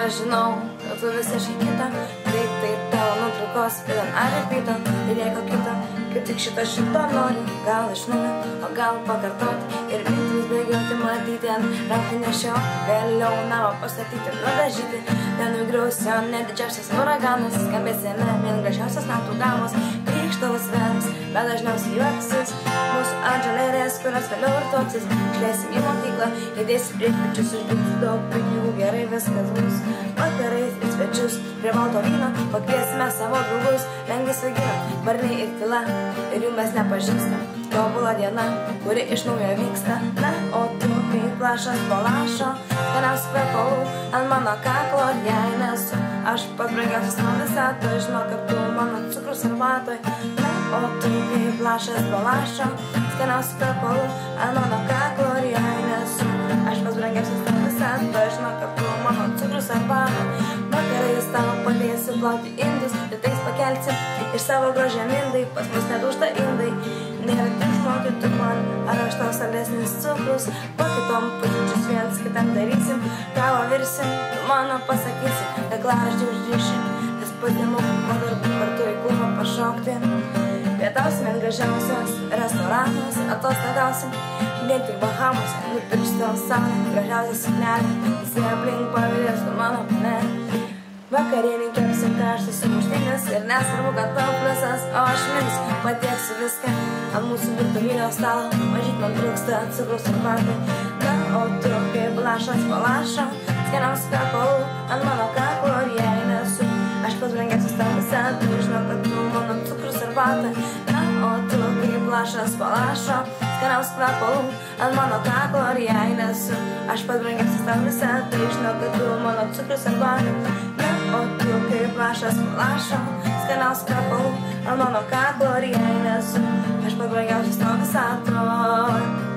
aš žinau, kad tu visiškai kita, kaip tai tavo nuotraukos, pidan ar repyta, tai nieko kita, kaip tik šito nori, gal iš naujo, o gal pakartoti ir mintimis bėgioti, matyti ant rankų nešio, vėliau namą pastatyti, nudažyti, nenugriausio, net didžiausias uraganas, skambės jame vien gražiausias metų gamos, krikštavus vems, bet dažniausiai juoksis, mūsų atžalėrės, kurios vėliau ir toksis, šlėsim į mokyklą, įdėsim priekpečius, uždirbti daug pinigų, gerai viskas bus, vakarais ir svečius, prie balto vyno, pakviesime savo draugus, lengvai svaiginam, barniai ir tyla, ir jų mes nepažįstam, tobula diena, kuri iš naujo vyksta, na, o tu kaip lašas po lašo, skaniausių kvepalų ant mano kaklo, jei nesu, aš pats brangiausias nuo visatoj, žinau, kad tu mano cukrus arbatoj, na, o tu kaip lašas po lašo, skaniausių kvepalų ant mano kaklo, jei nesu, aš pats brangiausias nuo visatoj, žinau, kad tu mano cukrus arbatoj, vakarais tavo padėsiu plauti indus, rytais pakelsim iš savo grožio mindai, pas mus nedūžta indai, nėra triukšmo, tai tu man, ar aš tau saldesnis cukrus, po kitom pusryčius viens kitam darysim, kavą virsim, tu mano pasakysi, kaklaraištį užriši, nes padimu, o darbų kartu į klubą pašokti, pietausim ant gražiausios restoranuose, atostogausim, vien tik Bahamose, nupirksim saulę, gražiausią suknelę, visi aplink pavydės su mano panelė. Vakarienį kepsim karštus sumuštinius ir nesvarbu, kad tau pliusas, o aš minus patieksiu viską ant mūsų virtuvinio stalo, mažyt man trūksta cukraus ir batai, na, o tu kaip lašas po lašo, skaniausių kvepalų ant mano kaklo, ir jei nesu, aš pats brangiausias tau visatoj, žinau, kad tu mano cukrus ir batai, na, o tu kaip lašas po lašo, skaniausių kvepalų ant mano kaklo, ir jei nesu, aš pats brangiausias tau visatoj, žinau, kad tu mano cukrus ir batai, o tu kaip lašas po lašo, skaniausių kvepalų ant mano kaklo, ir jei nesu, aš pats brangiausias tau visatoj.